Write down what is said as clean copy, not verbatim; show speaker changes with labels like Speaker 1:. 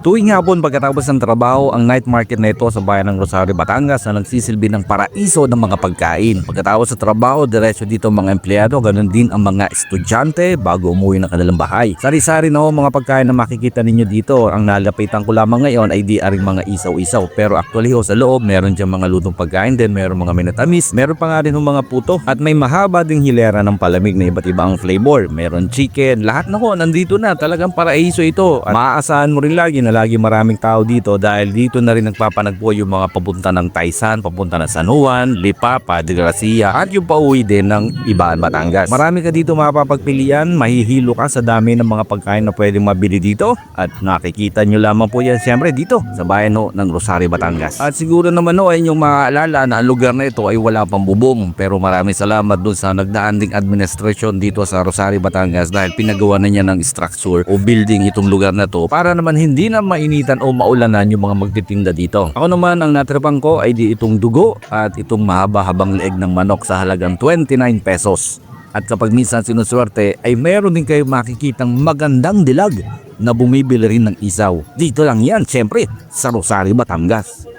Speaker 1: Tuwing hapon pagkatapos ng trabaho, ang night market na ito sa bayan ng Rosario, Batangas na nagsisilbi ng paraiso ng mga pagkain. Pagkatapos sa trabaho, diretso dito ang mga empleyado, ganun din ang mga estudyante bago umuwi ng kanilang bahay. Sari-sari na ho mga pagkain na makikita ninyo dito. Ang nalapitan ko lamang ngayon ay di aring mga isaw-isaw. Pero actually ho sa loob, meron dyan mga lutong pagkain din, meron mga minatamis, meron pa nga rin ho mga puto. At may mahaba ding hilera ng palamig na iba't ibang flavor. Meron chicken, lahat na ho nandito na. Talagang paraiso ito. At maaasahan mo rin lagi na lagi maraming tao dito dahil dito na rin nagpapanagpo yung mga papunta ng Taysan, papunta ng San Juan, Lipa, Padre Garcia at yung pauwi din ng Ibaan, Batangas. Marami ka dito mapapagpilian, mahihilo ka sa dami ng mga pagkain na pwedeng mabili dito at nakikita nyo lamang po yan siyempre dito sa bayan ho ng Rosario, Batangas. At siguro naman ho ay yung maalala na ang lugar na ito ay wala pang bubong, pero maraming salamat dun sa nagdaan ding administrasyon dito sa Rosario, Batangas dahil pinagawa na niya ng structure o building itong lugar na to para naman hindi na mainitan o maulanan yung mga magtitinda dito. Ako naman ang natrapang ko ay di itong dugo at itong mahaba-habang leeg ng manok sa halagang 29 pesos. At kapag minsan sinuswerte ay meron din kayo makikitang magandang dilag na bumibili rin ng isaw. Dito lang yan, syempre, sa Rosario, Batangas.